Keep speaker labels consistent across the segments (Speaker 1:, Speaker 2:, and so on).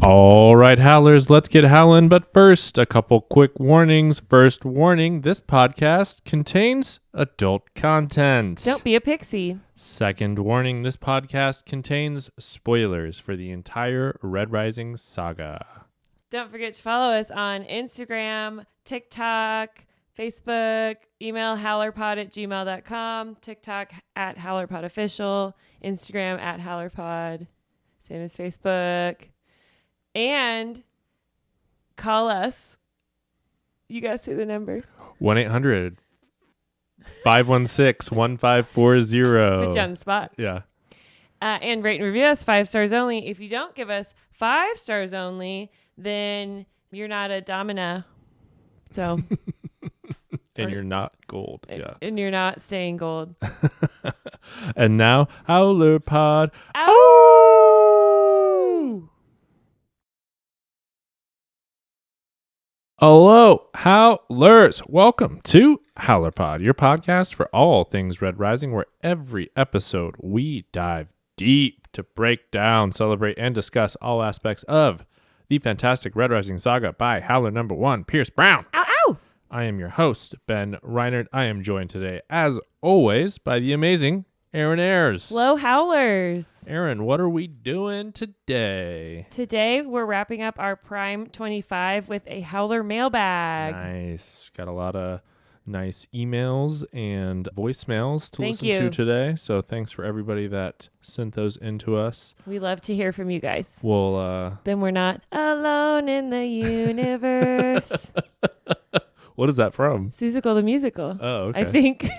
Speaker 1: All right, Howlers, let's get howling. But first, a couple quick warnings. First warning, this podcast contains adult content.
Speaker 2: Don't be a pixie.
Speaker 1: Second warning, this podcast contains spoilers for the entire Red Rising saga.
Speaker 2: Don't forget to follow us on Instagram, TikTok, Facebook, email HowlerPod@gmail.com, TikTok at HowlerPodOfficial, Instagram at HowlerPod, same as Facebook. And call us. You guys say the number.
Speaker 1: 1-800-516-1540.
Speaker 2: Put you on the spot.
Speaker 1: Yeah.
Speaker 2: And rate and review us 5 stars only. If you don't give us 5 stars only, then you're not a domino. So.
Speaker 1: And you're not gold. Yeah.
Speaker 2: And you're not staying gold.
Speaker 1: And now, HowlerPod.
Speaker 2: Ow!
Speaker 1: Hello, Howlers. Welcome to HowlerPod, your podcast for all things Red Rising, where every episode we dive deep to break down, celebrate, and discuss all aspects of the fantastic Red Rising saga by Howler number 1, Pierce Brown.
Speaker 2: Ow, ow!
Speaker 1: I am your host, Ben Reinert. I am joined today, as always, by the amazing Aaron Ayers.
Speaker 2: Hello, Howlers.
Speaker 1: Aaron, what are we doing today?
Speaker 2: Today, we're wrapping up our Prime 25 with a Howler mailbag.
Speaker 1: Nice. Got a lot of nice emails and voicemails to
Speaker 2: Thank
Speaker 1: listen
Speaker 2: you.
Speaker 1: to today. So thanks for everybody that sent those in to us.
Speaker 2: We love to hear from you guys.
Speaker 1: We'll,
Speaker 2: Then we're not alone in the universe.
Speaker 1: what is that from?
Speaker 2: Susical the musical.
Speaker 1: Oh, okay.
Speaker 2: I think.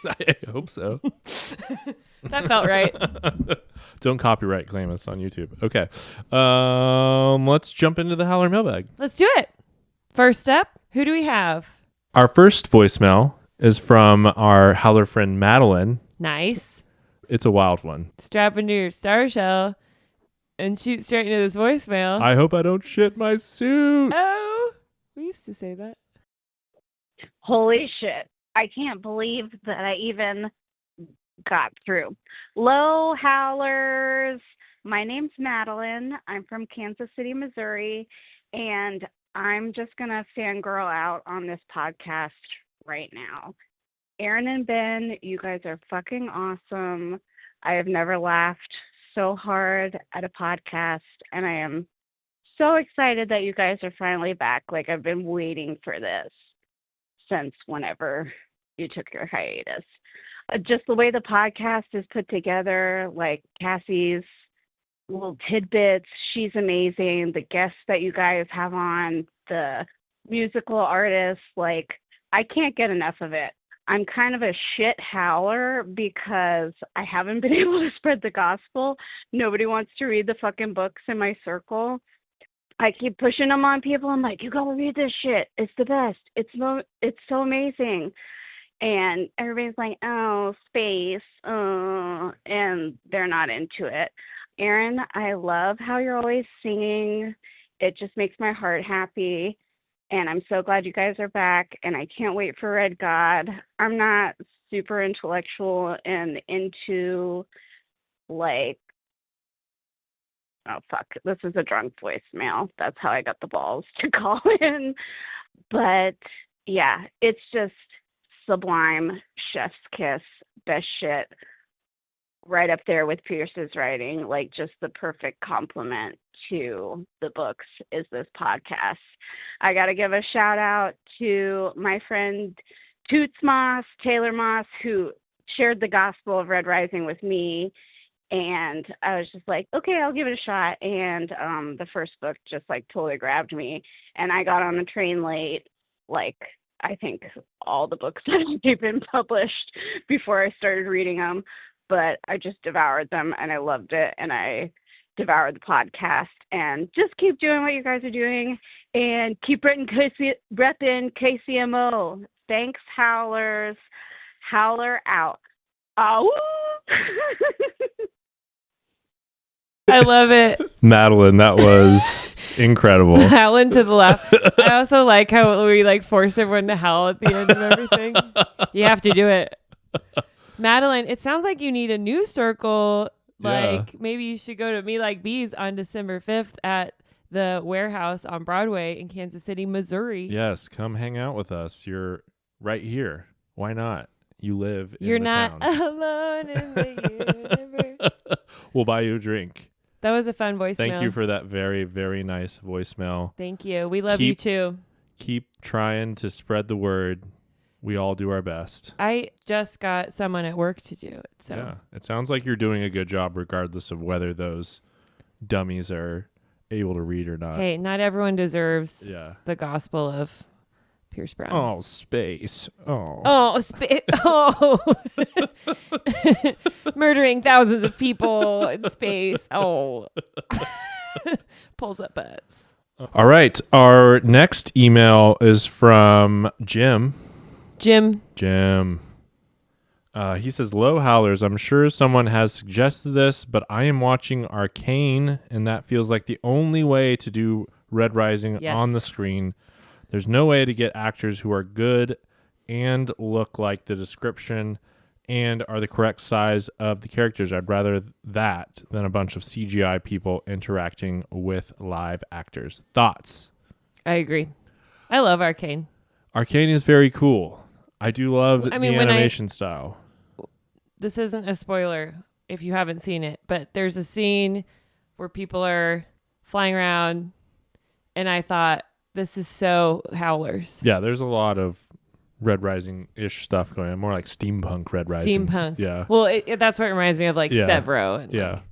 Speaker 1: I hope so.
Speaker 2: That felt right.
Speaker 1: Don't copyright claim us on YouTube. Okay. Let's jump into the Howler mailbag.
Speaker 2: Let's do it. First up, who do we have?
Speaker 1: Our first voicemail is from our Howler friend Madeline.
Speaker 2: Nice.
Speaker 1: It's a wild one.
Speaker 2: Strap into your star shell and shoot straight into this voicemail.
Speaker 1: I hope I don't shit my suit.
Speaker 2: Oh, we used to say that.
Speaker 3: Holy shit. I can't believe that I even got through. Hello, Howlers. My name's Madeline. I'm from Kansas City, Missouri, and I'm just going to fangirl out on this podcast right now. Aaron and Ben, you guys are fucking awesome. I have never laughed so hard at a podcast, and I am so excited that you guys are finally back. Like, I've been waiting for this since whenever you took your hiatus. Just the way the podcast is put together, like Cassie's little tidbits, she's amazing. The guests that you guys have on, the musical artists, like, I can't get enough of it. I'm kind of a shit howler because I haven't been able to spread the gospel. Nobody wants to read the fucking books in my circle. I keep pushing them on people. I'm like, you gotta read this shit. It's the best. It's so amazing. And everybody's like, oh, space, and they're not into it. Aaron, I love how you're always singing. It just makes my heart happy. And I'm so glad you guys are back. And I can't wait for Red God. I'm not super intellectual and into, like, oh, fuck, this is a drunk voicemail. That's how I got the balls to call in. But, yeah, it's just sublime, chef's kiss, best shit, right up there with Pierce's writing. Like, just the perfect compliment to the books is this podcast. I got to give a shout out to my friend Toots Moss, Taylor Moss, who shared the gospel of Red Rising with me. And I was just like, okay, I'll give it a shot. And the first book just, like, totally grabbed me. And I got on the train late, like, I think all the books that have been published before I started reading them. But I just devoured them, and I loved it. And I devoured the podcast. And just keep doing what you guys are doing. And keep repping KCMO. Thanks, Howlers. Howler out. Ow!
Speaker 2: I love it.
Speaker 1: Madeline, that was incredible.
Speaker 2: Howling to the left. I also like how we like force everyone to howl at the end of everything. You have to do it. Madeline, it sounds like you need a new circle. Like maybe you should go to Me Like Bees on December 5th at the warehouse on Broadway in Kansas City, Missouri.
Speaker 1: Yes, come hang out with us. You're right here. Why not? You live
Speaker 2: You're
Speaker 1: in the
Speaker 2: not
Speaker 1: town.
Speaker 2: alone in the universe.
Speaker 1: We'll buy you a drink.
Speaker 2: That was a fun voicemail.
Speaker 1: Thank you for that very, very nice voicemail.
Speaker 2: Thank you. We love you too.
Speaker 1: Keep trying to spread the word. We all do our best.
Speaker 2: I just got someone at work to do it. So
Speaker 1: yeah, it sounds like you're doing a good job regardless of whether those dummies are able to read or not.
Speaker 2: Hey, not everyone deserves
Speaker 1: Yeah.
Speaker 2: the gospel of Pierce Brown.
Speaker 1: Oh, space. Oh.
Speaker 2: Oh, murdering thousands of people in space. Oh. Pulls up butts.
Speaker 1: All right. Our next email is from Jim.
Speaker 2: Jim.
Speaker 1: He says, "Hello, Howlers. I'm sure someone has suggested this, but I am watching Arcane, and that feels like the only way to do Red Rising on the screen. There's no way to get actors who are good and look like the description and are the correct size of the characters. I'd rather that than a bunch of CGI people interacting with live actors. Thoughts?"
Speaker 2: I agree. I love Arcane.
Speaker 1: Arcane is very cool. I do love the animation style.
Speaker 2: This isn't a spoiler if you haven't seen it, but there's a scene where people are flying around, and I thought, this is so Howlers.
Speaker 1: Yeah, there's a lot of Red Rising-ish stuff going on. More like steampunk Red Rising.
Speaker 2: Steampunk.
Speaker 1: Yeah.
Speaker 2: Well, that's what reminds me of like Severo and
Speaker 1: like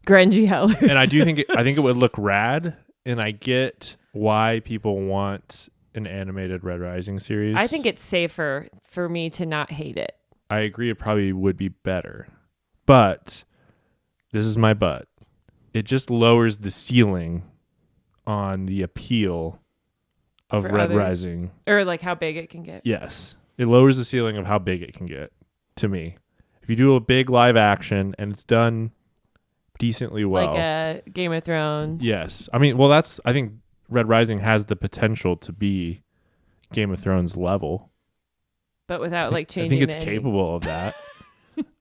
Speaker 2: grungy Howlers.
Speaker 1: And I do think it would look rad, and I get why people want an animated Red Rising series.
Speaker 2: I think it's safer for me to not hate it.
Speaker 1: I agree it probably would be better. But this is my but. It just lowers the ceiling on the appeal of
Speaker 2: For
Speaker 1: Red
Speaker 2: others.
Speaker 1: Rising.
Speaker 2: Or like how big it can get.
Speaker 1: Yes. It lowers the ceiling of how big it can get to me. If you do a big live action and it's done decently well.
Speaker 2: Like a Game of Thrones.
Speaker 1: Yes. I mean, well, I think Red Rising has the potential to be Game of Thrones level.
Speaker 2: But without like changing
Speaker 1: I think it's capable of that.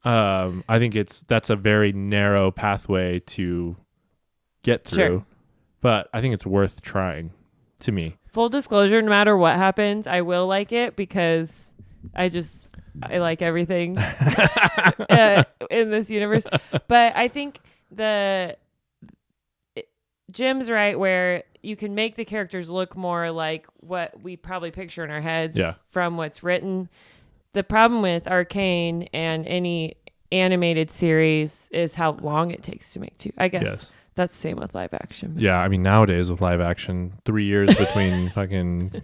Speaker 1: I think that's a very narrow pathway to get through.
Speaker 2: Sure.
Speaker 1: But I think it's worth trying to me.
Speaker 2: Full disclosure, no matter what happens, I will like it because I like everything in this universe. But I think Jim's right where you can make the characters look more like what we probably picture in our heads from what's written. The problem with Arcane and any animated series is how long it takes to make two. I guess that's the same with live action.
Speaker 1: Yeah, I mean, nowadays with live action, 3 years between fucking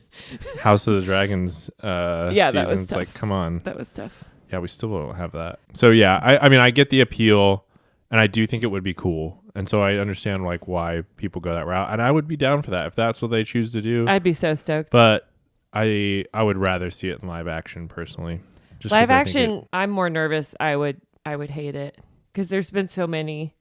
Speaker 1: House of the Dragons seasons.
Speaker 2: That was tough.
Speaker 1: Like, come on.
Speaker 2: That was tough.
Speaker 1: Yeah, we still don't have that. So yeah, I mean, I get the appeal, and I do think it would be cool. And so I understand like why people go that route, and I would be down for that if that's what they choose to do.
Speaker 2: I'd be so stoked.
Speaker 1: But I would rather see it in live action personally. Just
Speaker 2: live action, I'm more nervous. I would hate it because there's been so many,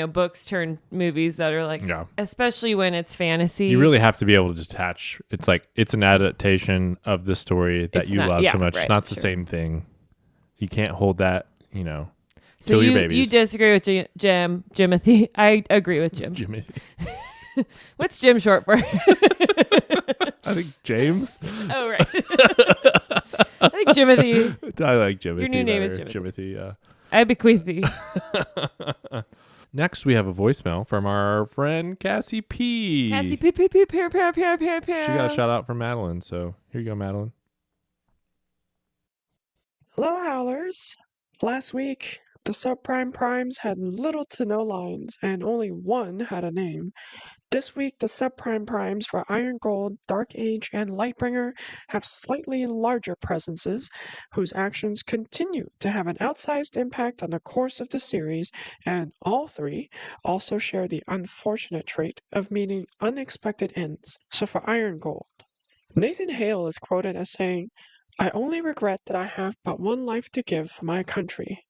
Speaker 2: books turned movies that are like, especially when it's fantasy.
Speaker 1: You really have to be able to detach. It's like it's an adaptation of the story that you love so much.
Speaker 2: Right,
Speaker 1: it's not the same thing. You can't hold that.
Speaker 2: So
Speaker 1: kill your babies.
Speaker 2: You disagree with Jimothy? I agree with Jim.
Speaker 1: Jimothy.
Speaker 2: What's Jim short for?
Speaker 1: I think James.
Speaker 2: Oh, right. I think Jimothy.
Speaker 1: I like Jimothy.
Speaker 2: Your new name is
Speaker 1: Jimothy.
Speaker 2: Jimothy.
Speaker 1: Yeah.
Speaker 2: I bequeath thee.
Speaker 1: Next, we have a voicemail from our friend Cassie P.
Speaker 2: Cassie P. She
Speaker 1: She got a shout out from Madeline. So here you go, Madeline.
Speaker 4: Hello, Howlers. Last week, the subprime primes had little to no lines, and only one had a name. This week, the subprime primes for Iron Gold, Dark Age, and Lightbringer have slightly larger presences, whose actions continue to have an outsized impact on the course of the series, and all three also share the unfortunate trait of meeting unexpected ends. So for Iron Gold, Nathan Hale is quoted as saying, "I only regret that I have but one life to give for my country."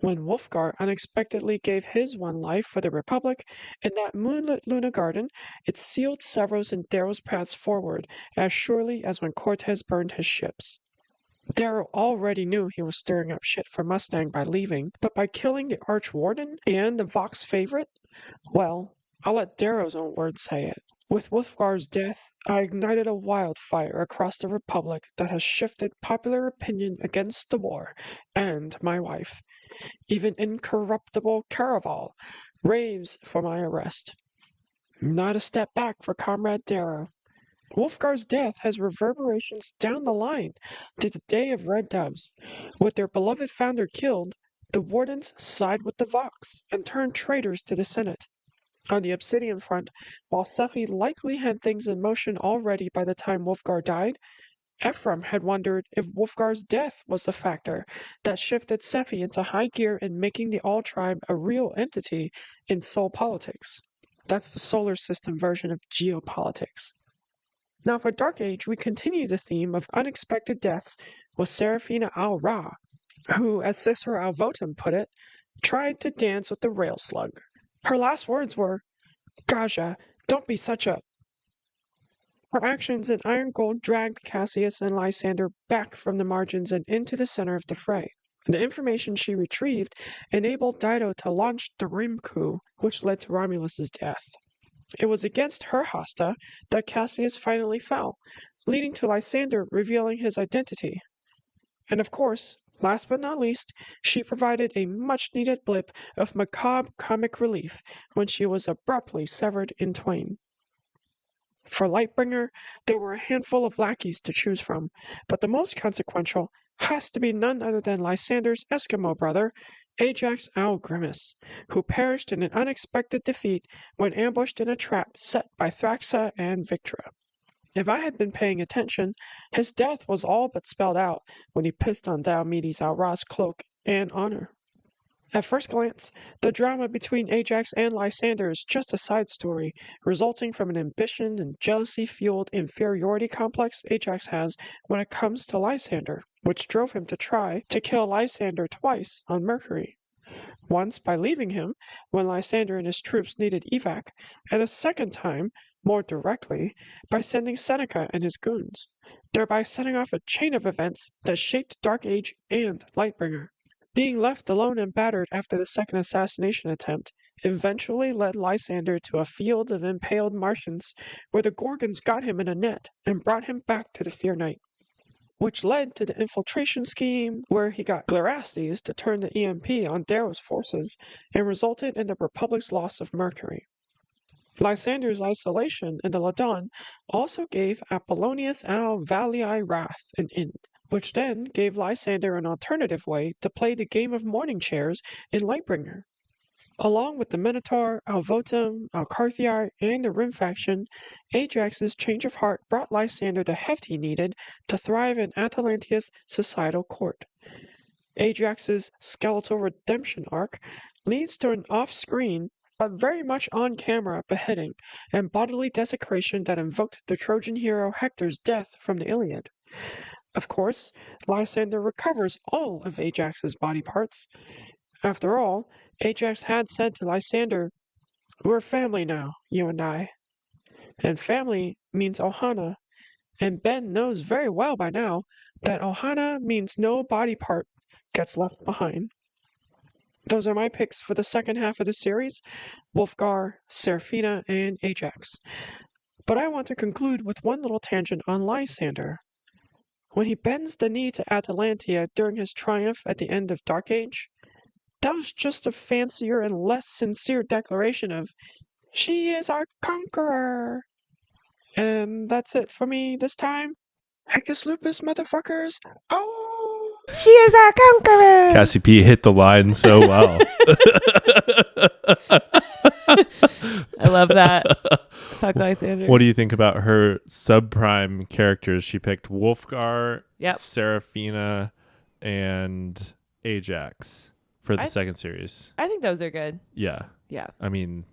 Speaker 4: When Wolfgar unexpectedly gave his one life for the Republic in that moonlit Luna garden, it sealed Severus and Darrow's paths forward as surely as when Cortez burned his ships. Darrow already knew he was stirring up shit for Mustang by leaving, but by killing the Archwarden and the Vox favorite, well, I'll let Darrow's own words say it. With Wolfgar's death, I ignited a wildfire across the Republic that has shifted popular opinion against the war and my wife. Even incorruptible Caraval raves for my arrest. Not a step back for Comrade Darrow. Wolfgar's death has reverberations down the line to the Day of Red Doves. With their beloved founder killed, the Wardens side with the Vox and turn traitors to the Senate. On the Obsidian front, while Sephi likely had things in motion already by the time Wolfgar died, Ephraim had wondered if Wolfgar's death was the factor that shifted Sephi into high gear and making the All Tribe a real entity in Sol politics. That's the solar system version of geopolitics. Now for Dark Age, we continue the theme of unexpected deaths with Seraphina al-Ra, who, as Cicero al-Votum put it, tried to dance with the rail slug. Her last words were, "Gaja, don't be such a..." Her actions in Iron Gold dragged Cassius and Lysander back from the margins and into the center of the fray. The information she retrieved enabled Dido to launch the Rim coup, which led to Romulus's death. It was against her hosta that Cassius finally fell, leading to Lysander revealing his identity. And of course, last but not least, she provided a much-needed blip of macabre comic relief when she was abruptly severed in twain. For Lightbringer, there were a handful of lackeys to choose from, but the most consequential has to be none other than Lysander's Eskimo brother, Ajax al-Grimace, who perished in an unexpected defeat when ambushed in a trap set by Thraxa and Victra. If I had been paying attention, his death was all but spelled out when he pissed on Diomedes al-Ra's cloak and honor. At first glance, the drama between Ajax and Lysander is just a side story, resulting from an ambition and jealousy-fueled inferiority complex Ajax has when it comes to Lysander, which drove him to try to kill Lysander twice on Mercury. Once by leaving him when Lysander and his troops needed evac, and a second time, more directly, by sending Seneca and his goons, thereby setting off a chain of events that shaped Dark Age and Lightbringer. Being left alone and battered after the second assassination attempt eventually led Lysander to a field of impaled Martians where the Gorgons got him in a net and brought him back to the Fear Knight, which led to the infiltration scheme where he got Glarastes to turn the EMP on Darrow's forces and resulted in the Republic's loss of Mercury. Lysander's isolation in the Ladon also gave Apollonius al-Valii Wrath an end, which then gave Lysander an alternative way to play the game of morning chairs in Lightbringer. Along with the Minotaur, Al-Votum, Al-Carthii, and the Rim faction, Ajax's change of heart brought Lysander the heft he needed to thrive in Atalantia's societal court. Ajax's skeletal redemption arc leads to an off-screen but very much on-camera beheading and bodily desecration that invoked the Trojan hero Hector's death from the Iliad. Of course, Lysander recovers all of Ajax's body parts. After all, Ajax had said to Lysander, "We're family now, you and I." And family means Ohana, and Ben knows very well by now that Ohana means no body part gets left behind. Those are my picks for the second half of the series, Wolfgar, Seraphina, and Ajax. But I want to conclude with one little tangent on Lysander. When he bends the knee to Atalantia during his triumph at the end of Dark Age, that was just a fancier and less sincere declaration of, "She is our conqueror." And that's it for me this time. Hecus Lupus, motherfuckers! Oh!
Speaker 2: She is our conqueror!
Speaker 1: Cassie P hit the line so well.
Speaker 2: I love that. Fuck Lysander.
Speaker 1: What do you think about her subprime characters? She picked Wolfgar, Seraphina, and Ajax for the second series.
Speaker 2: I think those are good.
Speaker 1: Yeah.
Speaker 2: Yeah.
Speaker 1: I mean,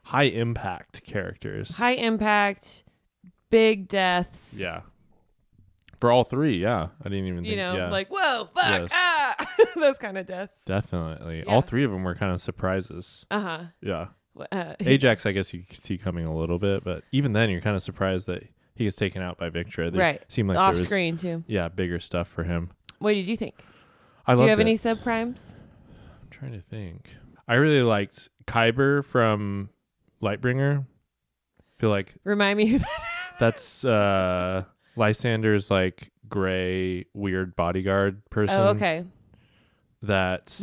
Speaker 1: high impact characters.
Speaker 2: High impact, big deaths.
Speaker 1: Yeah. For all three, yeah. I didn't even think,
Speaker 2: like, whoa, fuck, those kind of deaths.
Speaker 1: Definitely.
Speaker 2: Yeah.
Speaker 1: All three of them were kind of surprises.
Speaker 2: Uh-huh.
Speaker 1: Yeah. Ajax, I guess you could see coming a little bit, but even then, you're kind of surprised that he gets taken out by Victra.
Speaker 2: Right.
Speaker 1: Seemed like
Speaker 2: off
Speaker 1: there was,
Speaker 2: screen, too.
Speaker 1: Yeah, bigger stuff for him.
Speaker 2: What did you think?
Speaker 1: Do
Speaker 2: you have any subprimes?
Speaker 1: I'm trying to think. I really liked Kyber from Lightbringer. I feel like
Speaker 2: Remind me who that
Speaker 1: that's Lysander's like gray weird bodyguard person.
Speaker 2: Oh, okay.
Speaker 1: That's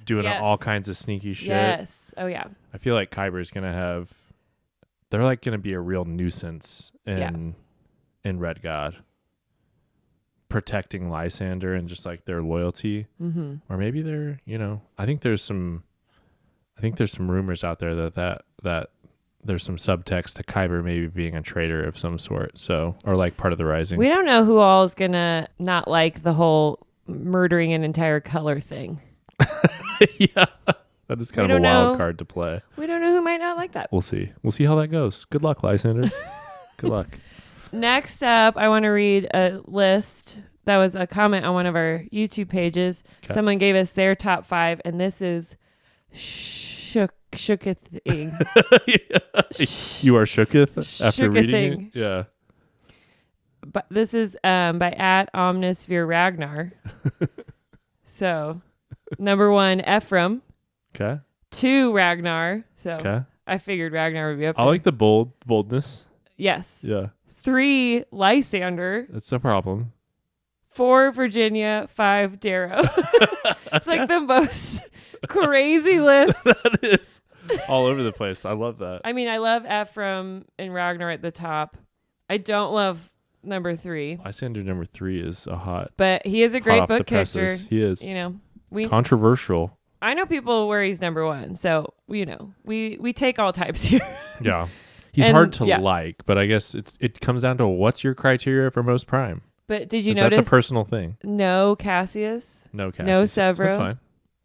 Speaker 1: doing all kinds of sneaky shit.
Speaker 2: Yes. Oh, yeah.
Speaker 1: I feel like Kyber's going to have... They're like going to be a real nuisance in Red God. Protecting Lysander and just like their loyalty. Mm-hmm. Or maybe they're, I think there's some rumors out there that there's some subtext to Kyber maybe being a traitor of some sort. So, or like part of the Rising.
Speaker 2: We don't know who all is going to not like the whole murdering an entire color thing.
Speaker 1: Yeah. That is kind of a wild card to play.
Speaker 2: We don't know who might not like that.
Speaker 1: We'll see. We'll see how that goes. Good luck, Lysander. Good luck.
Speaker 2: Next up, I want to read a list. That was a comment on one of our YouTube pages. Okay. Someone gave us their top 5, and this is shookething.
Speaker 1: You are shooketh after reading it? Yeah.
Speaker 2: But this is by @Omnisphere Ragnar. So, number 1, Ephraim.
Speaker 1: Okay.
Speaker 2: 2, Ragnar. So I figured Ragnar would be up there.
Speaker 1: I like the boldness.
Speaker 2: Yes.
Speaker 1: Yeah.
Speaker 2: 3, Lysander.
Speaker 1: That's a problem.
Speaker 2: 4, Virginia. 5, Darrow. It's like the most crazy list.
Speaker 1: That is all over the place. I love that.
Speaker 2: I mean, I love Ephraim and Ragnar at the top. I don't love number 3.
Speaker 1: Lysander number 3 is a hot.
Speaker 2: But he is a great book character.
Speaker 1: He is. Controversial.
Speaker 2: I know people where he's number 1, so we take all types here.
Speaker 1: Yeah, he's hard to like, but I guess it comes down to what's your criteria for most prime.
Speaker 2: But did you notice
Speaker 1: that's a personal thing?
Speaker 2: No Cassius.
Speaker 1: No
Speaker 2: Severo.
Speaker 1: That's fine.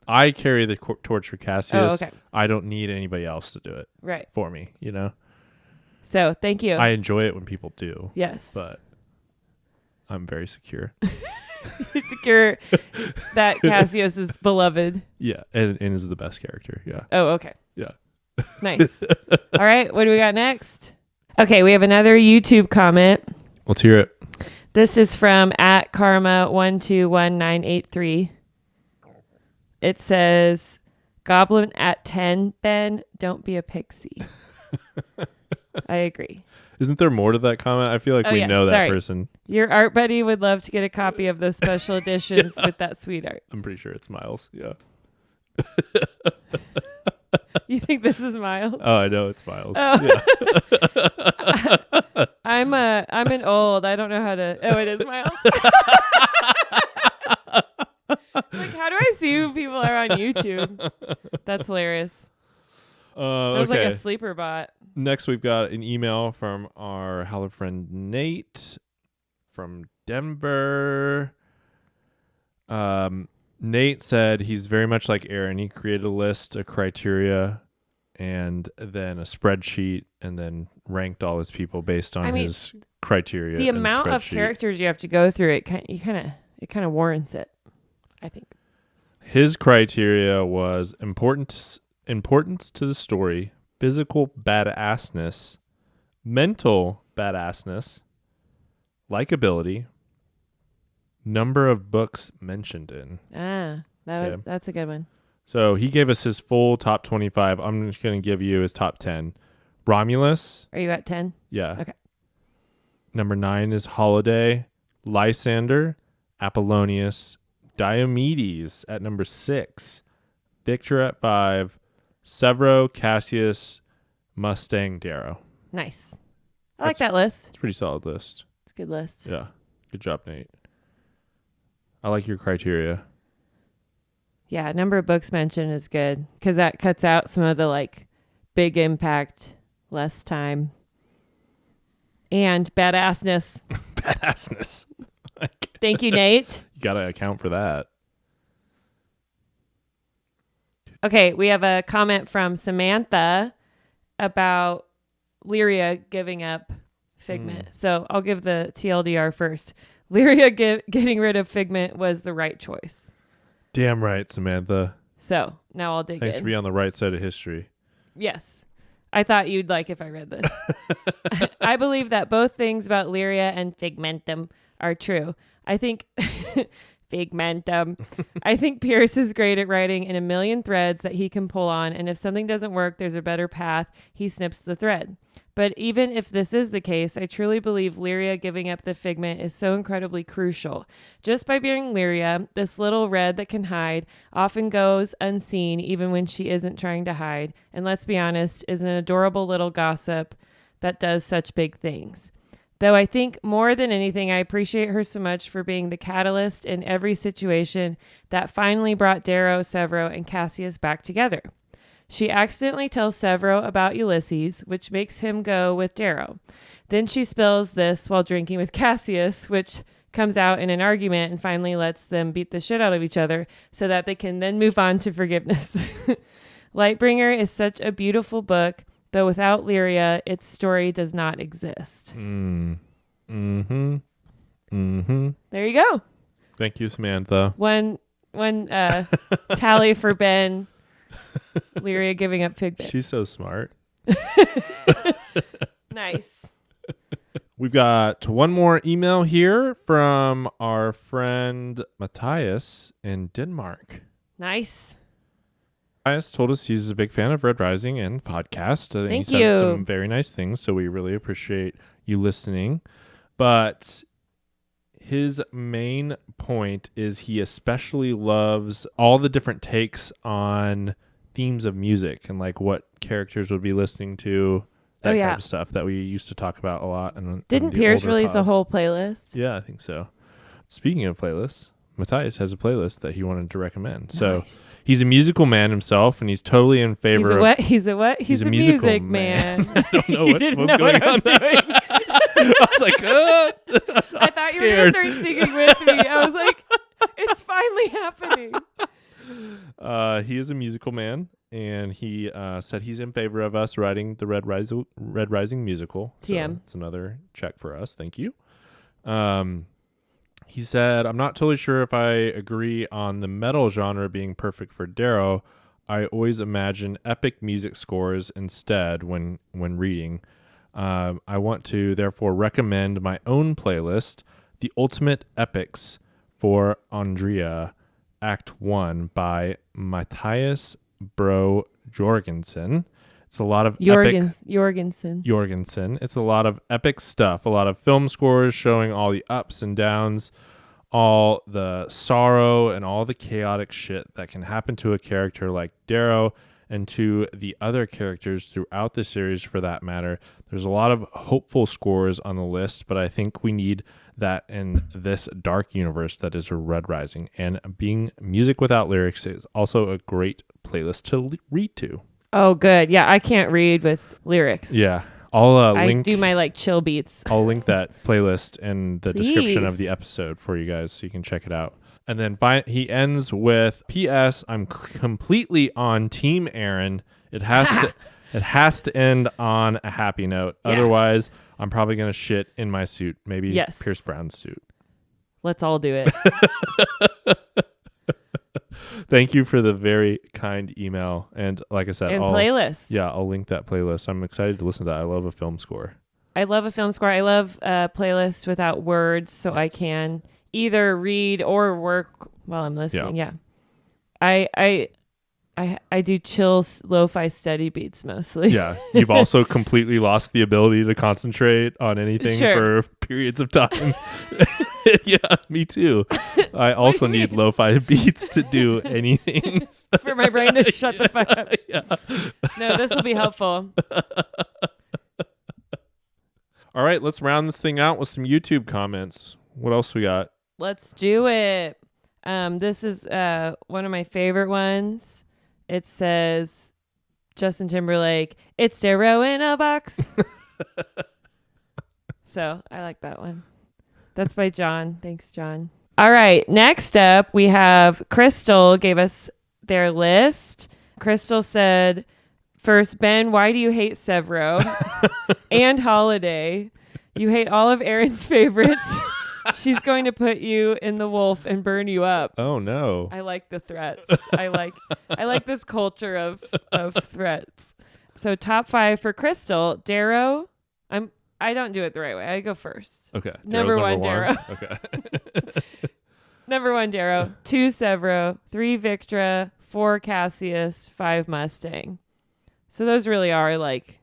Speaker 1: I carry the torch for Cassius.
Speaker 2: Oh, okay.
Speaker 1: I don't need anybody else to do it.
Speaker 2: Right.
Speaker 1: For me,
Speaker 2: So thank you.
Speaker 1: I enjoy it when people do.
Speaker 2: Yes.
Speaker 1: But I'm very secure.
Speaker 2: You're secure that Cassius is beloved.
Speaker 1: Yeah, and is the best character. Yeah.
Speaker 2: Oh, okay.
Speaker 1: Yeah.
Speaker 2: Nice. All right, what do we got next? Okay, we have another YouTube comment.
Speaker 1: Let's hear it.
Speaker 2: This is from @Karma121983. It says, "Goblin at 10, Ben, don't be a pixie." I agree.
Speaker 1: Isn't there more to that comment? I feel like we know that person.
Speaker 2: Your art buddy would love to get a copy of those special editions with that sweet art.
Speaker 1: I'm pretty sure it's Miles. Yeah.
Speaker 2: You think this is Miles?
Speaker 1: Oh, I know it's Miles.
Speaker 2: Oh.
Speaker 1: Yeah.
Speaker 2: I'm an old. I don't know how to. Oh, it is Miles. Like, how do I see who people are on YouTube? That's hilarious. That was like a sleeper bot.
Speaker 1: Next, we've got an email from our Howler friend Nate from Denver. Nate said he's very much like Aaron. He created a list of criteria and then a spreadsheet and then ranked all his people based on his criteria.
Speaker 2: The amount of characters you have to go through, it kind of warrants it, I think.
Speaker 1: His criteria was importance to the story, physical badassness, mental badassness, likability, number of books mentioned in.
Speaker 2: That's a good one.
Speaker 1: So he gave us his full top 25. I'm just going to give you his top 10. Romulus.
Speaker 2: Are you at 10?
Speaker 1: Yeah.
Speaker 2: Okay.
Speaker 1: Number 9 is Holiday, Lysander, Apollonius, Diomedes at number 6, Victor at 5, Severo, Cassius, Mustang, Darrow.
Speaker 2: Nice. I like that list.
Speaker 1: It's a pretty solid list.
Speaker 2: It's a good list.
Speaker 1: Yeah. Good job, Nate. I like your criteria.
Speaker 2: Yeah, number of books mentioned is good because that cuts out some of the big impact, less time, and badassness.
Speaker 1: Badassness.
Speaker 2: Thank you, Nate.
Speaker 1: You got to account for that.
Speaker 2: Okay, we have a comment from Samantha about Lyria giving up Figment. So I'll give the TLDR first. Lyria getting rid of Figment was the right choice.
Speaker 1: Damn right, Samantha.
Speaker 2: So now I'll dig in.
Speaker 1: Thanks for being on the right side of history.
Speaker 2: Yes. I thought you'd like if I read this. I believe that both things about Lyria and Figmentum are true. I think Figmentum. I think Pierce is great at writing in a million threads that he can pull on, and if something doesn't work, there's a better path. He snips the thread. But even if this is the case, I truly believe Lyria giving up the figment is so incredibly crucial. Just by being Lyria, this little red that can hide often goes unseen even when she isn't trying to hide, and let's be honest, is an adorable little gossip that does such big things. Though I think more than anything, I appreciate her so much for being the catalyst in every situation that finally brought Darrow, Severo, and Cassius back together. She accidentally tells Severo about Ulysses, which makes him go with Darrow. Then she spills this while drinking with Cassius, which comes out in an argument and finally lets them beat the shit out of each other so that they can then move on to forgiveness. Lightbringer is such a beautiful book, though without Lyria, its story does not exist.
Speaker 1: There
Speaker 2: There you go.
Speaker 1: Thank you, Samantha.
Speaker 2: One tally for Ben. Lyria giving up Figment.
Speaker 1: She's so smart.
Speaker 2: Nice.
Speaker 1: We've got one more email here from our friend Matthias in Denmark.
Speaker 2: Nice.
Speaker 1: Matthias told us he's a big fan of Red Rising and podcast. I think
Speaker 2: Thank
Speaker 1: he said
Speaker 2: you.
Speaker 1: some very nice things, so we really appreciate you listening. But his main point is he especially loves all the different takes on themes of music and like what characters would be listening to, that kind of stuff that we used to talk about a lot. And
Speaker 2: didn't Pierce release a whole playlist?
Speaker 1: Yeah, I think so. Speaking of playlists, Matthias has a playlist that he wanted to recommend. Nice. So he's a musical man himself, and he's totally in favor of...
Speaker 2: He's a what? He's a music man.
Speaker 1: I don't know what was going on there. I was like,
Speaker 2: I thought you were going to start singing with me. I was like, it's finally happening.
Speaker 1: He is a musical man, and he said he's in favor of us writing the Red Rising musical.
Speaker 2: TM.
Speaker 1: So it's another check for us. Thank you. He said, I'm not totally sure if I agree on the metal genre being perfect for Darrow. I always imagine epic music scores instead when reading. I want to therefore recommend my own playlist, The Ultimate Epics for Andrea, Act 1 by Matthias Bro Jorgensen. It's a lot of Jorgensen. It's a lot of epic stuff, a lot of film scores showing all the ups and downs, all the sorrow and all the chaotic shit that can happen to a character like Darrow and to the other characters throughout the series for that matter. There's a lot of hopeful scores on the list, but I think we need that in this dark universe that is Red Rising. And being music without lyrics is also a great playlist to read to.
Speaker 2: Oh, good. Yeah, I can't read with lyrics.
Speaker 1: Yeah. I'll link.
Speaker 2: I do my like chill beats.
Speaker 1: I'll link that playlist in the description of the episode for you guys so you can check it out. And then he ends with, P.S. I'm completely on Team Aaron. It has to end on a happy note. Yeah. Otherwise, I'm probably going to shit in my suit. Maybe Pierce Brown's suit.
Speaker 2: Let's all do it.
Speaker 1: Thank you for the very kind email. And like I said,
Speaker 2: playlist.
Speaker 1: Yeah, I'll link that playlist. I'm excited to listen to that. I love a film score.
Speaker 2: I love a film score. I love a playlist without words so I can either read or work while I'm listening. Yeah. I do chill lo-fi study beats mostly.
Speaker 1: Yeah. You've also completely lost the ability to concentrate on anything for periods of time. Yeah, me too. I also need lo-fi beats to do anything.
Speaker 2: For my brain to shut the fuck up.
Speaker 1: Yeah.
Speaker 2: No, this will be helpful.
Speaker 1: All right, let's round this thing out with some YouTube comments. What else we got?
Speaker 2: Let's do it. This is one of my favorite ones. It says, Justin Timberlake, it's Darrow in a box. So I like that one. That's by John. Thanks, John. All right. Next up, we have Crystal gave us their list. Crystal said, first, Ben, why do you hate Severo and Holiday? You hate all of Erin's favorites. She's going to put you in the wolf and burn you up.
Speaker 1: Oh no.
Speaker 2: I like the threats. I like this culture of threats. So top 5 for Crystal, Darrow. I don't do it the right way. I go first.
Speaker 1: Okay.
Speaker 2: Number one, Darrow.
Speaker 1: Okay.
Speaker 2: Number 1, Darrow. 2, Severo. 3, Victra. 4, Cassius. 5, Mustang. So those really are like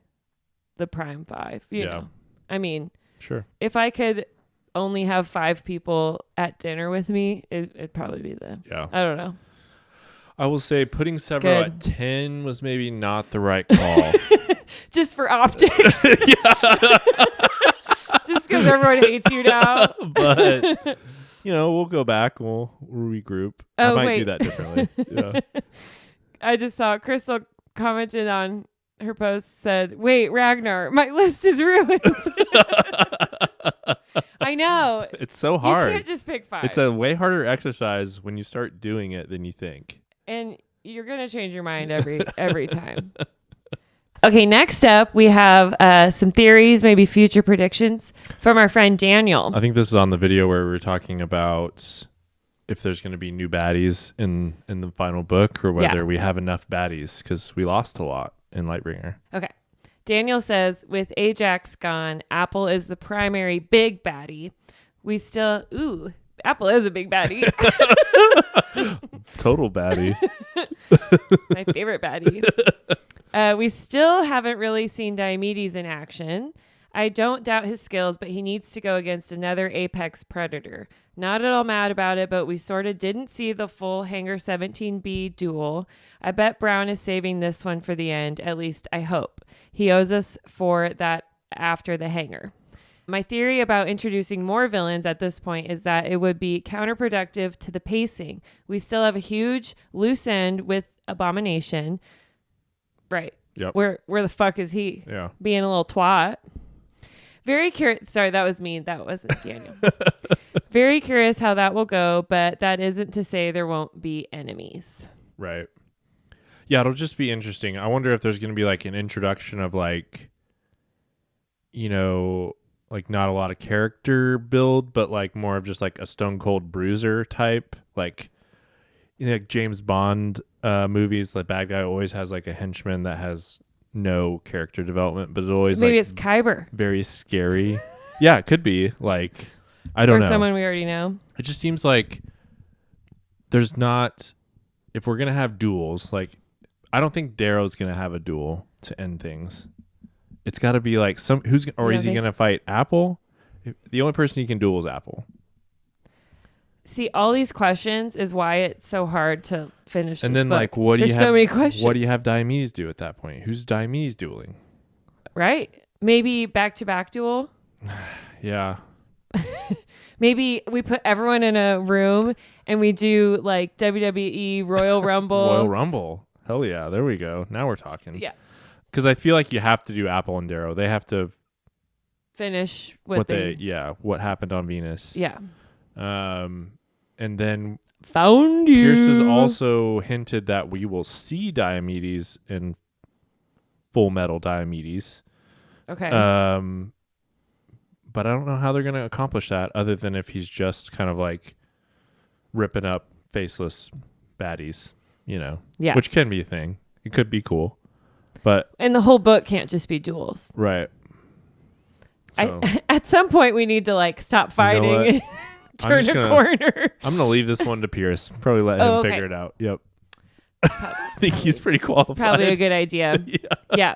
Speaker 2: the prime 5, you know. I mean,
Speaker 1: sure.
Speaker 2: If I could only have 5 people at dinner with me, it'd probably be them.
Speaker 1: Yeah.
Speaker 2: I don't know.
Speaker 1: I will say putting Severo at 10 was maybe not the right call.
Speaker 2: Just for optics. Just because everyone hates you now.
Speaker 1: But, we'll go back. We'll regroup. I might do that differently. Yeah.
Speaker 2: I just saw Crystal commented on her post, said, "Wait, Ragnar, my list is ruined." I know.
Speaker 1: It's so hard.
Speaker 2: You can't just pick 5.
Speaker 1: It's a way harder exercise when you start doing it than you think.
Speaker 2: And you're going to change your mind every time. Okay, next up, we have some theories, maybe future predictions from our friend Daniel.
Speaker 1: I think this is on the video where we were talking about if there's going to be new baddies in the final book or whether we have enough baddies because we lost a lot in Lightbringer.
Speaker 2: Okay. Daniel says, with Ajax gone, Apple is the primary big baddie. Apple is a big baddie.
Speaker 1: Total baddie.
Speaker 2: My favorite baddie. We still haven't really seen Diomedes in action. I don't doubt his skills, but he needs to go against another apex predator. Not at all mad about it, but we sort of didn't see the full Hangar 17B duel. I bet Brown is saving this one for the end. At least I hope. He owes us for that after the Hangar. My theory about introducing more villains at this point is that it would be counterproductive to the pacing. We still have a huge loose end with Abomination. Right.
Speaker 1: Yep.
Speaker 2: Where the fuck is he?
Speaker 1: Yeah.
Speaker 2: Being a little twat. Very curious. Sorry, that was me. That wasn't Daniel. Very curious how that will go, but that isn't to say there won't be enemies.
Speaker 1: Right. Yeah, it'll just be interesting. I wonder if there's going to be like an introduction of like, like not a lot of character build, but like more of just like a Stone Cold Bruiser type, like like James Bond movies. The bad guy always has like a henchman that has no character development, but it always
Speaker 2: maybe
Speaker 1: like
Speaker 2: it's Kyber.
Speaker 1: Very scary. Yeah, it could be like I don't know.
Speaker 2: Or someone we already know.
Speaker 1: It just seems like there's not. If we're gonna have duels, like I don't think Darrow's gonna have a duel to end things. It's got to be like is he gonna fight Apple? The only person he can duel is Apple.
Speaker 2: See, all these questions is why it's so hard to finish.
Speaker 1: And
Speaker 2: this
Speaker 1: then,
Speaker 2: book.
Speaker 1: like, what do
Speaker 2: There's
Speaker 1: you have?
Speaker 2: So many questions.
Speaker 1: What do you have Diomedes do at that point? Who's Diomedes dueling?
Speaker 2: Right? Maybe back-to-back duel.
Speaker 1: Yeah.
Speaker 2: Maybe we put everyone in a room and we do like WWE Royal Rumble.
Speaker 1: Royal Rumble. Hell yeah! There we go. Now we're talking.
Speaker 2: Yeah.
Speaker 1: Because I feel like you have to do Apple and Darrow. They have to
Speaker 2: finish what
Speaker 1: happened on Venus.
Speaker 2: Yeah.
Speaker 1: And then
Speaker 2: found you.
Speaker 1: Pierce has also hinted that we will see Diomedes in Full Metal Diomedes.
Speaker 2: Okay.
Speaker 1: But I don't know how they're going to accomplish that other than if he's just kind of like ripping up faceless baddies,
Speaker 2: Yeah.
Speaker 1: Which can be a thing. It could be cool.
Speaker 2: And the whole book can't just be duels.
Speaker 1: Right. So,
Speaker 2: At some point we need to like stop fighting and turn a corner.
Speaker 1: I'm going to leave this one to Pierce. Probably let him figure it out. Yep. I think he's pretty qualified.
Speaker 2: Probably a good idea. Yeah.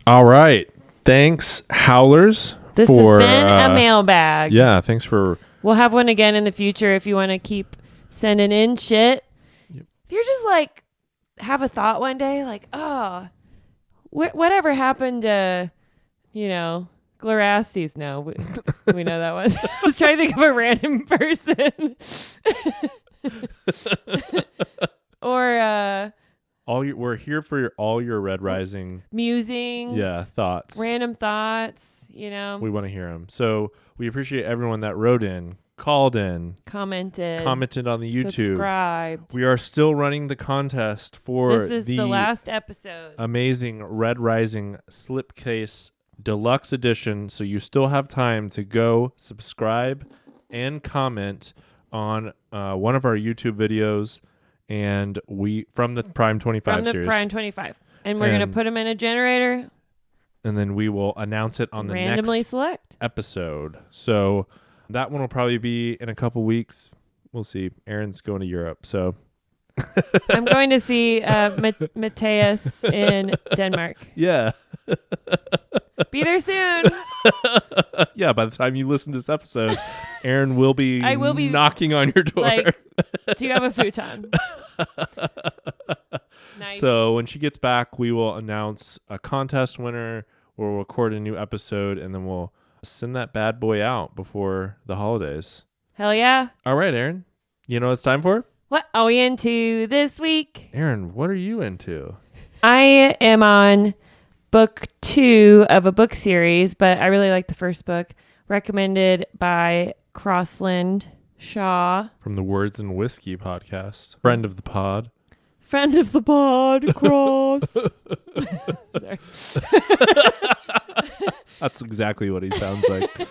Speaker 1: All right. Thanks, Howlers.
Speaker 2: This has been a mailbag.
Speaker 1: Yeah, thanks for...
Speaker 2: We'll have one again in the future if you want to keep sending in shit. Yep. If you're just like, have a thought one day, like, oh, whatever happened to, Glorastes? No, we know that one. I was trying to think of a random person. Or...
Speaker 1: we're here for all your Red Rising
Speaker 2: musings.
Speaker 1: Yeah, thoughts.
Speaker 2: Random thoughts, We
Speaker 1: want to hear them. So we appreciate everyone that wrote in, called in,
Speaker 2: commented
Speaker 1: on the YouTube.
Speaker 2: Subscribed.
Speaker 1: We are still running the contest for
Speaker 2: this is the last episode.
Speaker 1: Amazing Red Rising Slipcase Deluxe Edition. So you still have time to go subscribe and comment on one of our YouTube videos. And from the Prime 25 series.
Speaker 2: From the Prime 25. And we're going to put them in a generator.
Speaker 1: And then we will announce it on the
Speaker 2: randomly
Speaker 1: next
Speaker 2: select
Speaker 1: episode. So that one will probably be in a couple weeks. We'll see. Aaron's going to Europe, so
Speaker 2: I'm going to see Matthias in Denmark.
Speaker 1: yeah.
Speaker 2: Be there soon.
Speaker 1: Yeah, by the time you listen to this episode, Aaron will be,
Speaker 2: I will be
Speaker 1: knocking on your door.
Speaker 2: Like, do you have a futon? Nice.
Speaker 1: So when she gets back, we will announce a contest winner. We'll record a new episode, and then we'll send that bad boy out before the holidays.
Speaker 2: Hell yeah.
Speaker 1: All right, Aaron. You know what it's time for?
Speaker 2: What are we into this week?
Speaker 1: Aaron, what are you into?
Speaker 2: I am on book 2 of a book series, but I really like the first book, recommended by Crossland Shaw.
Speaker 1: From the Words and Whiskey podcast. Friend of the pod.
Speaker 2: Friend of the pod, Cross. Sorry.
Speaker 1: That's exactly what he sounds like.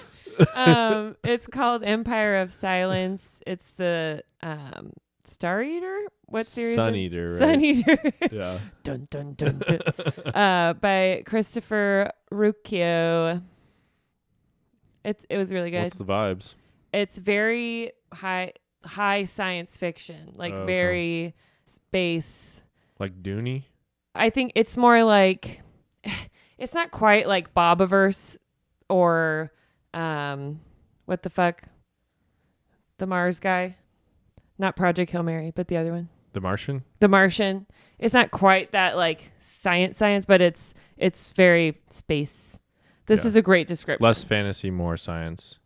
Speaker 2: It's called Empire of Silence. It's the Star Eater? What series?
Speaker 1: Sun Eater, right?
Speaker 2: Sun Eater.
Speaker 1: Yeah.
Speaker 2: Dun, dun, dun, dun. By Christopher Rucchio. It was really good.
Speaker 1: What's the vibes?
Speaker 2: It's very high science fiction, like
Speaker 1: okay.
Speaker 2: very space.
Speaker 1: Like Dooney?
Speaker 2: I think it's more like, it's not quite like Bobiverse or what the fuck? The Mars guy. Not Project Hail Mary, but the other one.
Speaker 1: The Martian?
Speaker 2: The Martian. It's not quite that like science, but it's very space. This is a great description.
Speaker 1: Less fantasy, more science.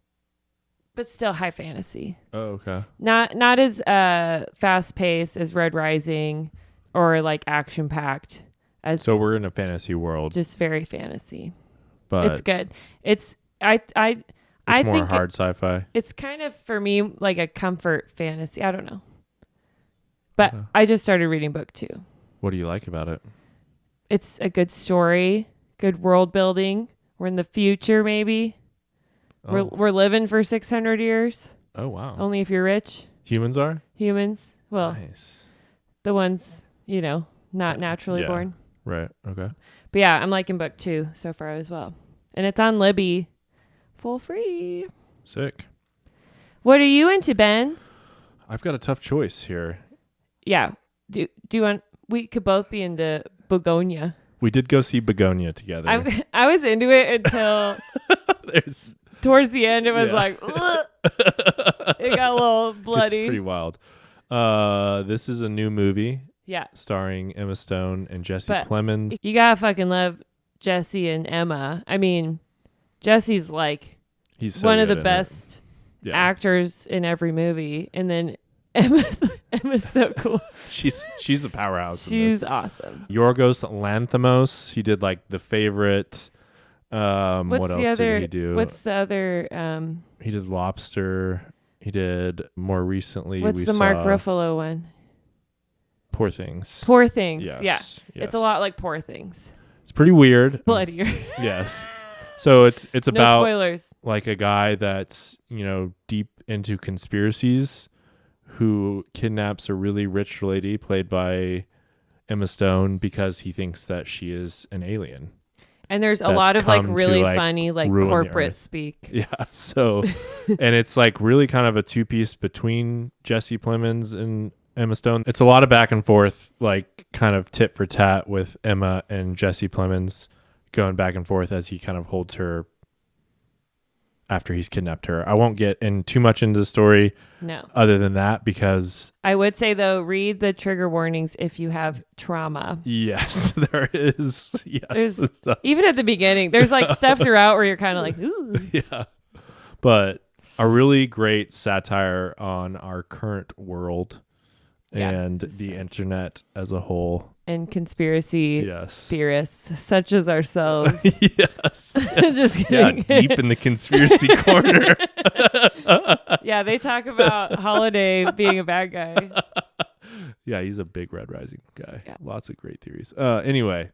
Speaker 2: But still high fantasy.
Speaker 1: Oh, okay.
Speaker 2: Not as fast paced as Red Rising or like action packed as.
Speaker 1: So we're in a fantasy world.
Speaker 2: Just very fantasy.
Speaker 1: But
Speaker 2: it's good. It's I
Speaker 1: more
Speaker 2: think
Speaker 1: hard sci-fi.
Speaker 2: It's kind of for me like a comfort fantasy. I don't know. But
Speaker 1: Okay.
Speaker 2: I just started reading book 2.
Speaker 1: What do you like about it?
Speaker 2: It's a good story, good world building. We're in the future, maybe.
Speaker 1: Oh.
Speaker 2: We're living for 600 years.
Speaker 1: Oh, wow.
Speaker 2: Only if you're rich.
Speaker 1: Humans are?
Speaker 2: Humans. Well,
Speaker 1: Nice.
Speaker 2: the ones, not naturally born.
Speaker 1: Right. Okay.
Speaker 2: But yeah, I'm liking book 2 so far as well. And it's on Libby. Full free.
Speaker 1: Sick.
Speaker 2: What are you into, Ben?
Speaker 1: I've got a tough choice here.
Speaker 2: Yeah. Do you want... We could both be into Begonia.
Speaker 1: We did go see Begonia together.
Speaker 2: I was into it until... Towards the end, it was like... it got a little bloody.
Speaker 1: It's pretty wild. This is a new movie.
Speaker 2: Yeah.
Speaker 1: Starring Emma Stone and Jesse Plemons.
Speaker 2: You gotta fucking love Jesse and Emma. I mean, Jesse's like
Speaker 1: he's so
Speaker 2: one of the
Speaker 1: good
Speaker 2: best actors in every movie, and then Emma's so cool.
Speaker 1: she's a powerhouse.
Speaker 2: She's awesome.
Speaker 1: Yorgos Lanthimos. He did like The Favorite. What else did he do?
Speaker 2: What's the other?
Speaker 1: He did Lobster. He did more recently.
Speaker 2: What's the Mark Ruffalo one?
Speaker 1: Poor Things.
Speaker 2: Poor Things.
Speaker 1: Yes.
Speaker 2: It's a lot like Poor Things.
Speaker 1: It's pretty weird.
Speaker 2: Bloodier.
Speaker 1: Yes. So it's about
Speaker 2: spoilers.
Speaker 1: Like a guy that's, deep into conspiracies who kidnaps a really rich lady played by Emma Stone because he thinks that she is an alien.
Speaker 2: And there's a lot of like really funny like corporate speak.
Speaker 1: Yeah. So and it's like really kind of a two-piece between Jesse Plemons and Emma Stone. It's a lot of back and forth, like kind of tit for tat with Emma and Jesse Plemons going back and forth as he kind of holds her after he's kidnapped her. I won't get in too much into the story other than that because...
Speaker 2: I would say, though, read the trigger warnings if you have trauma.
Speaker 1: Yes, there is. Yes.
Speaker 2: Even at the beginning, there's like stuff throughout where you're kind of like, ooh.
Speaker 1: Yeah. But a really great satire on our current world and the internet as a whole. And
Speaker 2: conspiracy theorists such as ourselves.
Speaker 1: Yes.
Speaker 2: Just kidding.
Speaker 1: Yeah, deep in the conspiracy corner.
Speaker 2: Yeah, they talk about Holiday being a bad guy.
Speaker 1: Yeah, he's a big Red Rising guy. Yeah. Lots of great theories. Anyway,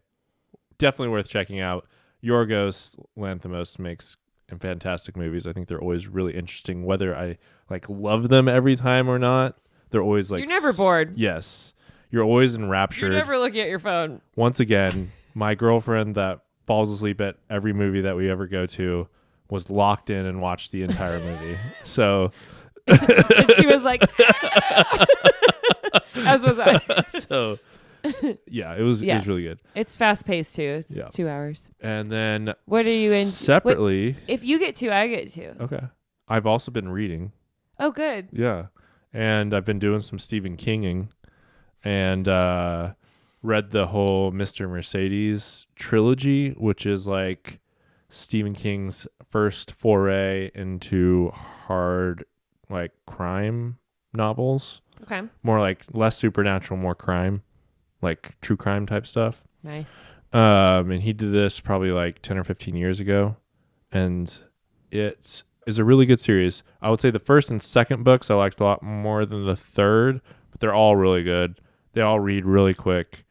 Speaker 1: definitely worth checking out. Yorgos Lanthimos makes fantastic movies. I think they're always really interesting, whether I like love them every time or not. They're always like...
Speaker 2: You're never bored.
Speaker 1: Yes. You're always enraptured.
Speaker 2: You're never looking at your phone.
Speaker 1: Once again, my girlfriend that falls asleep at every movie that we ever go to was locked in and watched the entire movie. So
Speaker 2: And she was like, as was I.
Speaker 1: So, yeah, it was really good.
Speaker 2: It's fast paced too. It's 2 hours.
Speaker 1: And then
Speaker 2: what are you in
Speaker 1: separately?
Speaker 2: If you get 2, I get 2.
Speaker 1: Okay. I've also been reading.
Speaker 2: Oh, good.
Speaker 1: Yeah. And I've been doing some Stephen Kinging and read the whole Mr. Mercedes trilogy, which is like Stephen King's first foray into hard like crime novels.
Speaker 2: Okay.
Speaker 1: More like less supernatural, more crime, like true crime type stuff.
Speaker 2: Nice.
Speaker 1: And he did this probably like 10 or 15 years ago. And it is a really good series. I would say the first and second books I liked a lot more than the third, but they're all really good. They all read really quick.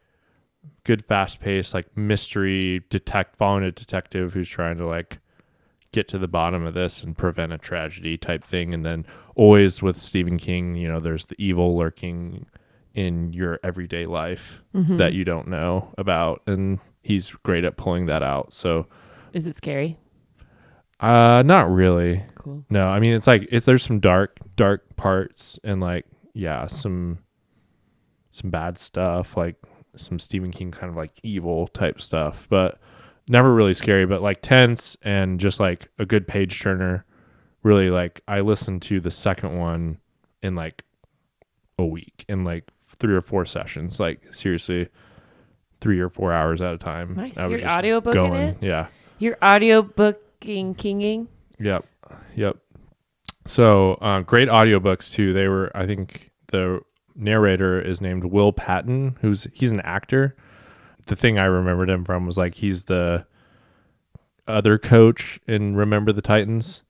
Speaker 1: Good fast pace, like mystery following a detective who's trying to like get to the bottom of this and prevent a tragedy type thing. And then always with Stephen King, you know, there's the evil lurking in your everyday life that you don't know about. And he's great at pulling that out. So
Speaker 2: is it scary?
Speaker 1: Not really.
Speaker 2: Cool.
Speaker 1: No, I mean, there's some dark parts and like, yeah, some bad stuff, like some Stephen King kind of like evil type stuff, but never really scary, but like tense and just like a good page turner. Really, like I listened to the second one in like a week in like 3 or 4 sessions, like seriously 3 or 4 hours at a time.
Speaker 2: Nice.
Speaker 1: I was
Speaker 2: You're audiobooking it?
Speaker 1: Yeah.
Speaker 2: You're audiobooking Kinging?
Speaker 1: Yep. So great audiobooks too. I think the narrator is named Will Patton, he's an actor. The thing I remembered him from was like he's the other coach in Remember the Titans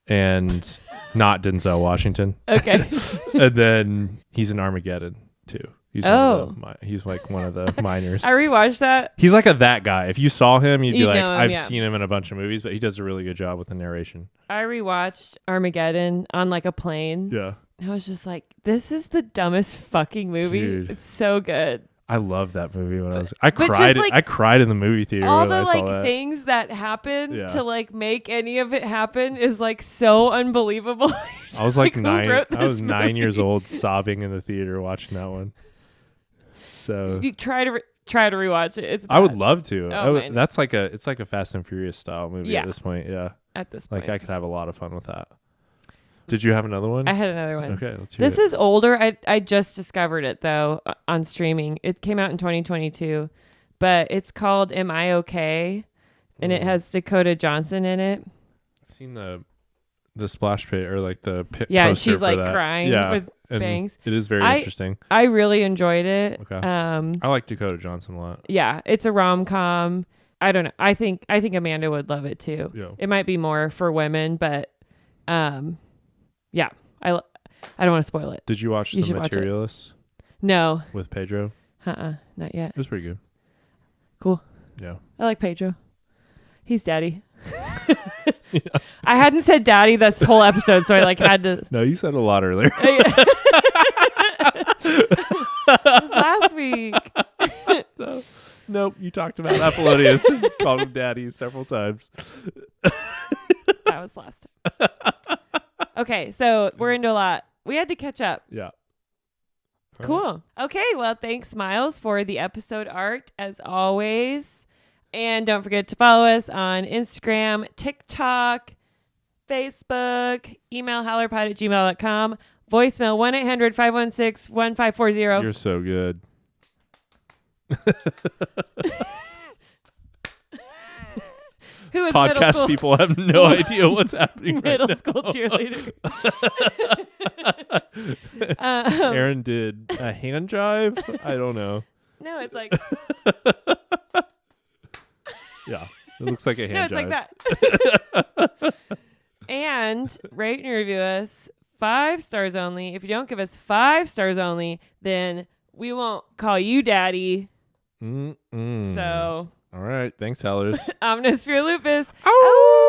Speaker 1: and not Denzel Washington.
Speaker 2: Okay.
Speaker 1: And then he's in Armageddon too. He's like one of the minors.
Speaker 2: I rewatched that.
Speaker 1: He's like that guy. If you saw him, you'd be like, I've
Speaker 2: seen
Speaker 1: seen him in a bunch of movies, but he does a really good job with the narration.
Speaker 2: I rewatched Armageddon on like a plane.
Speaker 1: Yeah.
Speaker 2: I was just like, this is the dumbest fucking movie.
Speaker 1: Dude.
Speaker 2: It's so good.
Speaker 1: I loved that movie when I cried. I cried in the movie theater
Speaker 2: all
Speaker 1: when
Speaker 2: the
Speaker 1: I saw
Speaker 2: like
Speaker 1: that.
Speaker 2: things that happen to like make any of it happen is like so unbelievable.
Speaker 1: I was like 9.
Speaker 2: I
Speaker 1: was 9 years old, sobbing in the theater watching that one. So
Speaker 2: you try to rewatch it. It's bad.
Speaker 1: I would love to.
Speaker 2: Oh,
Speaker 1: that's like it's like a Fast and Furious style movie at this point. Yeah.
Speaker 2: At this point,
Speaker 1: like I could have a lot of fun with that. Did you have another one?
Speaker 2: I had another one.
Speaker 1: Okay, let's hear it.
Speaker 2: This is older. I just discovered it though on streaming. It came out in 2022, but it's called Am I Okay? And it has Dakota Johnson in it.
Speaker 1: I've seen the splash page or like the
Speaker 2: yeah,
Speaker 1: poster
Speaker 2: she's like
Speaker 1: that.
Speaker 2: crying with bangs.
Speaker 1: It is very interesting.
Speaker 2: I really enjoyed it.
Speaker 1: Okay. I like Dakota Johnson a lot.
Speaker 2: Yeah, it's a rom-com. I don't know. I think Amanda would love it too.
Speaker 1: Yeah.
Speaker 2: It might be more for women, but yeah. I don't want to spoil it.
Speaker 1: Did you watch The Materialists?
Speaker 2: No.
Speaker 1: With Pedro?
Speaker 2: Not yet.
Speaker 1: It was pretty good.
Speaker 2: Cool.
Speaker 1: Yeah.
Speaker 2: I like Pedro. He's daddy. Yeah. I hadn't said daddy this whole episode, so I like had to.
Speaker 1: No, you said a lot earlier.
Speaker 2: It was last week.
Speaker 1: No. Nope, you talked about Apollonius. Called him daddy several times.
Speaker 2: That was last time. Okay, so we're into a lot. We had to catch up.
Speaker 1: Yeah.
Speaker 2: Cool. Okay, well, thanks, Miles, for the episode art, as always. And don't forget to follow us on Instagram, TikTok, Facebook, email HowlerPod@gmail.com, voicemail 1-800-516-1540.
Speaker 1: You're so good.
Speaker 2: Who is
Speaker 1: podcast people have no idea what's happening
Speaker 2: middle
Speaker 1: right
Speaker 2: school
Speaker 1: now.
Speaker 2: cheerleader.
Speaker 1: Aaron did a hand jive. I don't know.
Speaker 2: No, it's like
Speaker 1: yeah, it looks like a hand
Speaker 2: no, it's
Speaker 1: jive.
Speaker 2: like that. And rate and review us 5 stars only. If you don't give us 5 stars only, then we won't call you daddy. So
Speaker 1: all right, thanks, Howlers.
Speaker 2: Omnis for Lupus.
Speaker 1: Ow!